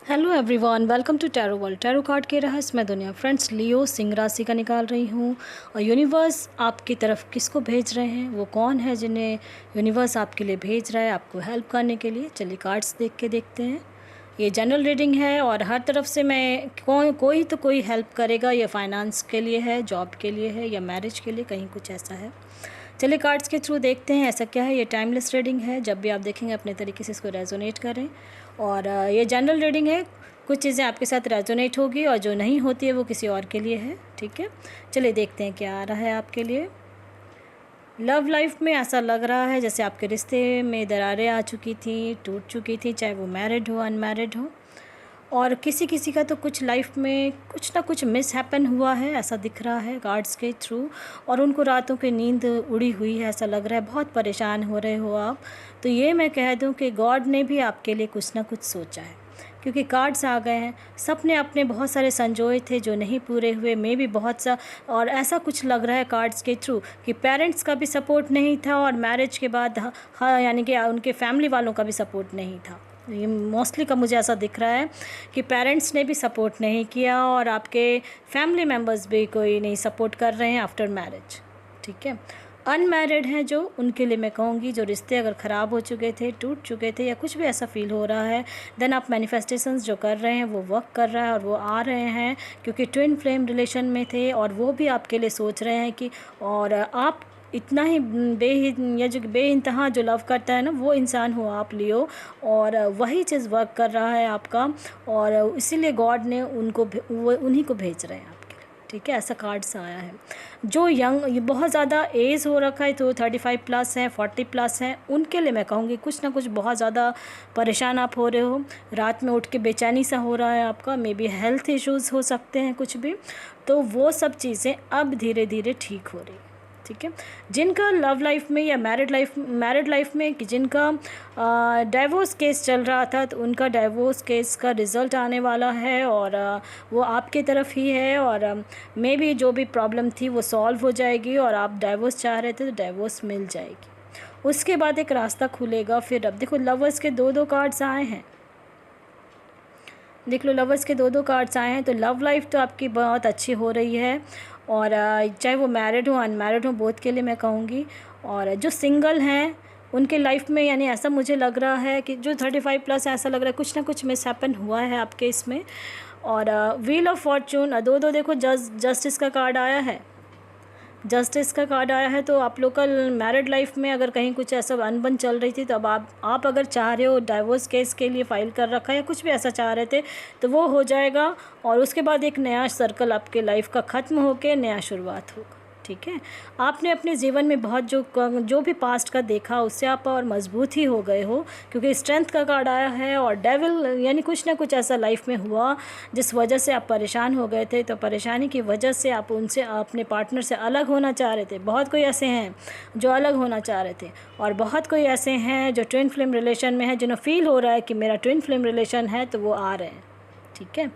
Hello everyone, welcome to tarot world. Tarot card के रहस्यमय दुनिया। फ्रेंड्स, लियो सिंह राशि का निकाल रही हूँ और यूनिवर्स आपकी तरफ किसको भेज रहे हैं, वो कौन है जिन्हें यूनिवर्स आपके लिए भेज रहा है आपको हेल्प करने के लिए। चलिए कार्ड्स देख के देखते हैं। ये जनरल रीडिंग है और हर तरफ से मैं कोई हेल्प करेगा। ये फाइनेंस के लिए है, जॉब के लिए है या मैरिज के लिए, कहीं कुछ ऐसा है। चलिए कार्ड्स के थ्रू देखते हैं ऐसा क्या है। ये टाइमलेस रीडिंग है, जब भी आप देखेंगे अपने तरीके से इसको रेजोनेट करें। और ये जनरल रीडिंग है, कुछ चीज़ें आपके साथ रेजोनेट होगी और जो नहीं होती है वो किसी और के लिए है। ठीक है, चलिए देखते हैं क्या आ रहा है आपके लिए। लव लाइफ में ऐसा लग रहा है जैसे आपके रिश्ते में दरारें आ चुकी थी, टूट चुकी थी, चाहे वो मैरिड हो अनमैरिड हो। और किसी किसी का तो कुछ लाइफ में कुछ ना कुछ मिस हैपन हुआ है, ऐसा दिख रहा है कार्ड्स के थ्रू। और उनको रातों की नींद उड़ी हुई है, ऐसा लग रहा है बहुत परेशान हो रहे हो आप। तो ये मैं कह दूं कि गॉड ने भी आपके लिए कुछ ना कुछ सोचा है, क्योंकि कार्ड्स आ गए हैं। सपने अपने बहुत सारे संजोए थे जो नहीं पूरे हुए, में भी बहुत सा। और ऐसा कुछ लग रहा है कार्ड्स के थ्रू कि पेरेंट्स का भी सपोर्ट नहीं था और मैरिज के बाद हाँ यानी कि उनके फैमिली वालों का भी सपोर्ट नहीं था। ये मोस्टली का मुझे ऐसा दिख रहा है कि पेरेंट्स ने भी सपोर्ट नहीं किया और आपके फैमिली मेम्बर्स भी कोई नहीं सपोर्ट कर रहे हैं आफ्टर मैरिज। ठीक है, अनमैरिड हैं जो, उनके लिए मैं कहूँगी जो रिश्ते अगर ख़राब हो चुके थे, टूट चुके थे या कुछ भी ऐसा फील हो रहा है, देन आप मैनिफेस्टेशंस जो कर रहे हैं वो वर्क कर रहा है और वो आ रहे हैं। क्योंकि ट्विन फ्लेम रिलेशन में थे और वो भी आपके लिए सोच रहे हैं कि, और आप इतना ही बेइंतहा जो लव करता है ना, वो इंसान हो आप लियो, और वही चीज़ वर्क कर रहा है आपका। और इसीलिए गॉड ने उन्हीं को भेज रहे हैं आपके लिए। ठीक है, ऐसा कार्ड्स आया है। जो यंग, ये बहुत ज़्यादा एज हो रखा है तो 35 प्लस हैं, 40 प्लस हैं, उनके लिए मैं कहूँगी कुछ ना कुछ बहुत ज़्यादा परेशान आप हो रहे हो। रात में उठ के बेचैनी सा हो रहा है आपका, मे बी हेल्थ इश्यूज़ हो सकते हैं कुछ भी। तो वो सब चीज़ें अब धीरे धीरे ठीक हो रही है। ठीक है, जिनका लव लाइफ में या मैरिड लाइफ में कि जिनका डाइवोर्स केस चल रहा था, तो उनका डाइवोर्स केस का रिज़ल्ट आने वाला है और वो आपके तरफ ही है। और मे बी जो भी प्रॉब्लम थी वो सॉल्व हो जाएगी और आप डाइवोर्स चाह रहे थे तो डाइवोर्स मिल जाएगी। उसके बाद एक रास्ता खुलेगा। फिर अब देखो लवर्स के दो कार्ड्स आए हैं, देख लो लवर्स के दो कार्ड्स आए हैं। तो लव लाइफ तो आपकी बहुत अच्छी हो रही है और चाहे वो मैरिड हो अनमैरिड हो, बोथ के लिए मैं कहूँगी। और जो सिंगल हैं उनके लाइफ में, यानी ऐसा मुझे लग रहा है कि जो 35 प्लस है, ऐसा लग रहा है कुछ ना कुछ मिस हैपन हुआ है आपके इसमें। और व्हील ऑफ फॉर्चून दो देखो, जस्टिस का कार्ड आया है। जस्टिस का कार्ड आया है। तो आप लोकल मैरिड लाइफ में अगर कहीं कुछ ऐसा अनबन चल रही थी, तो अब आप अगर चाह रहे हो डाइवोर्स केस के लिए फ़ाइल कर रखा है या कुछ भी ऐसा चाह रहे थे, तो वो हो जाएगा। और उसके बाद एक नया सर्कल आपके लाइफ का ख़त्म होकर नया शुरुआत होगा। ठीक है, आपने अपने जीवन में बहुत जो भी पास्ट का देखा, उससे आप और मजबूत ही हो गए हो, क्योंकि स्ट्रेंथ का कार्ड आया है। और डेविल यानी कुछ ना कुछ ऐसा लाइफ में हुआ जिस वजह से आप परेशान हो गए थे। तो परेशानी की वजह से आप उनसे, अपने पार्टनर से अलग होना चाह रहे थे। बहुत कोई ऐसे हैं जो अलग होना चाह रहे थे और बहुत कोई ऐसे हैं जो ट्विन फ्लेम रिलेशन में है, जिन्हें फील हो रहा है कि मेरा ट्विन फ्लेम रिलेशन है, तो वो आ रहे हैं। ठीक है,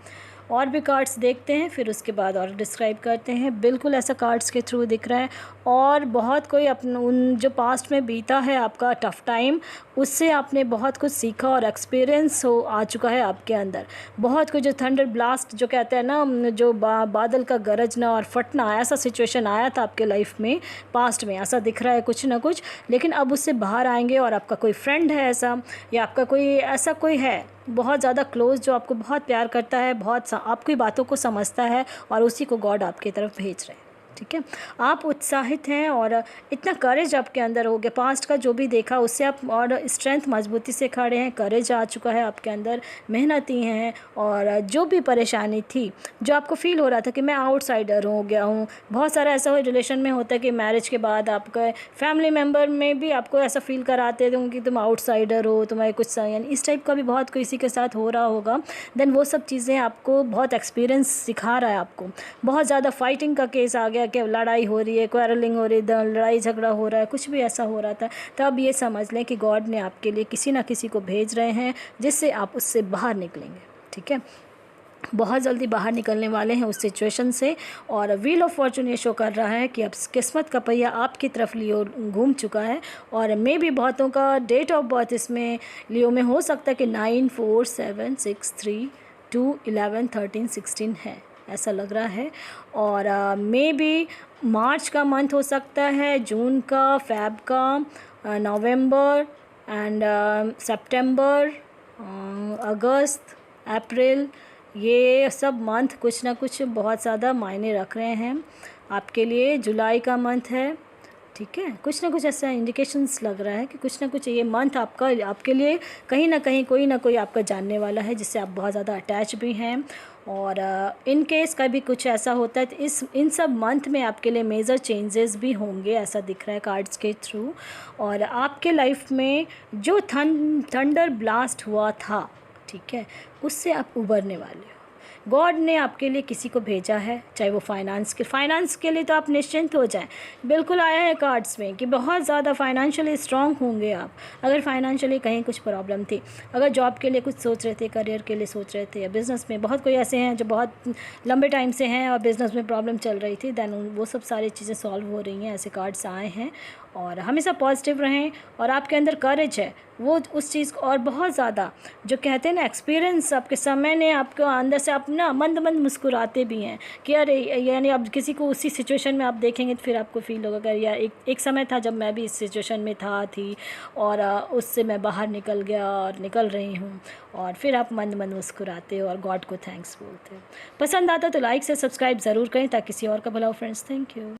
और भी कार्ड्स देखते हैं, फिर उसके बाद और डिस्क्राइब करते हैं। बिल्कुल ऐसा कार्ड्स के थ्रू दिख रहा है। और बहुत कोई अपना उन जो पास्ट में बीता है आपका टफ़ टाइम, उससे आपने बहुत कुछ सीखा और एक्सपीरियंस आ चुका है आपके अंदर। बहुत कुछ, जो थंडर ब्लास्ट जो कहते हैं ना, जो बादल का गरजना और फटना, ऐसा सिचुएशन आया था आपके लाइफ में पास्ट में, ऐसा दिख रहा है कुछ ना कुछ। लेकिन अब उससे बाहर आएंगे और आपका कोई फ्रेंड है ऐसा, या आपका कोई ऐसा कोई है बहुत ज़्यादा क्लोज जो आपको बहुत प्यार करता है, बहुत आपकी बातों को समझता है, और उसी को गॉड आपकी तरफ भेज रहे हैं। ठीक है, आप उत्साहित हैं और इतना करेज आपके अंदर हो गया। पास्ट का जो भी देखा उससे आप और स्ट्रेंथ, मजबूती से खड़े हैं, करेज आ चुका है आपके अंदर, मेहनती हैं। और जो भी परेशानी थी, जो आपको फील हो रहा था कि मैं आउटसाइडर हो गया हूँ, बहुत सारा ऐसा रिलेशन में होता है कि मैरिज के बाद आपका फैमिली मेम्बर में भी आपको ऐसा फील कराते थे कि तुम आउटसाइडर हो, तुम्हारे कुछ यानी इस टाइप का भी बहुत किसी के साथ हो रहा होगा। देन वो सब चीज़ें आपको बहुत एक्सपीरियंस सिखा रहा है आपको। बहुत ज़्यादा फाइटिंग का केस आ गया कि लड़ाई हो रही है, क्वारलिंग हो रही है, लड़ाई झगड़ा हो रहा है, कुछ भी ऐसा हो रहा था। तो अब ये समझ लें कि गॉड ने आपके लिए किसी ना किसी को भेज रहे हैं जिससे आप उससे बाहर निकलेंगे। ठीक है, बहुत जल्दी बाहर निकलने वाले हैं उस सिचुएशन से। और व्हील ऑफ फॉर्चून ये शो कर रहा है कि अब किस्मत का पहिया आपकी तरफ लियो घूम चुका है। और मे भी बहुतों का डेट ऑफ बर्थ इसमें लियो में हो सकता है कि 947663 2, 11, 13, 16 है, ऐसा लग रहा है। और मे बी मार्च का मंथ हो सकता है, जून का, फ़ेब का, नवंबर एंड सितंबर, अगस्त, अप्रैल, ये सब मंथ कुछ ना कुछ बहुत ज़्यादा मायने रख रहे हैं आपके लिए। जुलाई का मंथ है, ठीक है, कुछ ना कुछ ऐसा इंडिकेशंस लग रहा है कि कुछ ना कुछ ये मंथ आपका आपके लिए कहीं ना कहीं कोई ना कोई आपका जानने वाला है जिससे आप बहुत ज़्यादा अटैच भी हैं। और इन केस कभी कुछ ऐसा होता है तो इन सब मंथ में आपके लिए मेजर चेंजेस भी होंगे, ऐसा दिख रहा है कार्ड्स के थ्रू। और आपके लाइफ में जो थंडर ब्लास्ट हुआ था, ठीक है, उससे आप उबरने वाले हो। गॉड ने आपके लिए किसी को भेजा है, चाहे वो फाइनेंस के लिए तो आप निश्चिंत हो जाएं। बिल्कुल आया है कार्ड्स में कि बहुत ज़्यादा फाइनेंशियली स्ट्रांग होंगे आप। अगर फाइनेंशियली कहीं कुछ प्रॉब्लम थी, अगर जॉब के लिए कुछ सोच रहे थे, करियर के लिए सोच रहे थे, या बिज़नेस में बहुत कोई ऐसे हैं जो बहुत लंबे टाइम से हैं और बिज़नेस में प्रॉब्लम चल रही थी, दैन वो सब सारी चीज़ें सॉल्व हो रही हैं, ऐसे कार्ड्स आए हैं। और हमेशा पॉजिटिव रहें, और आपके अंदर करेज है वो उस चीज़ को, और बहुत ज़्यादा जो कहते हैं ना एक्सपीरियंस, आपके समय ने आपको अंदर से आप ना मंद मंद मुस्कुराते भी हैं कि अरे, यानी आप किसी को उसी सिचुएशन में आप देखेंगे तो फिर आपको फील होगा कि यार एक समय था जब मैं भी इस सिचुएशन में थी और उससे मैं बाहर निकल गया और निकल रही हूँ, और फिर आप मंद मंद मुस्कुराते हो और गॉड को थैंक्स बोलते हो। पसंद आता तो लाइक से सब्सक्राइब ज़रूर करें ताकि किसी और का भला हो फ्रेंड्स। Thank you.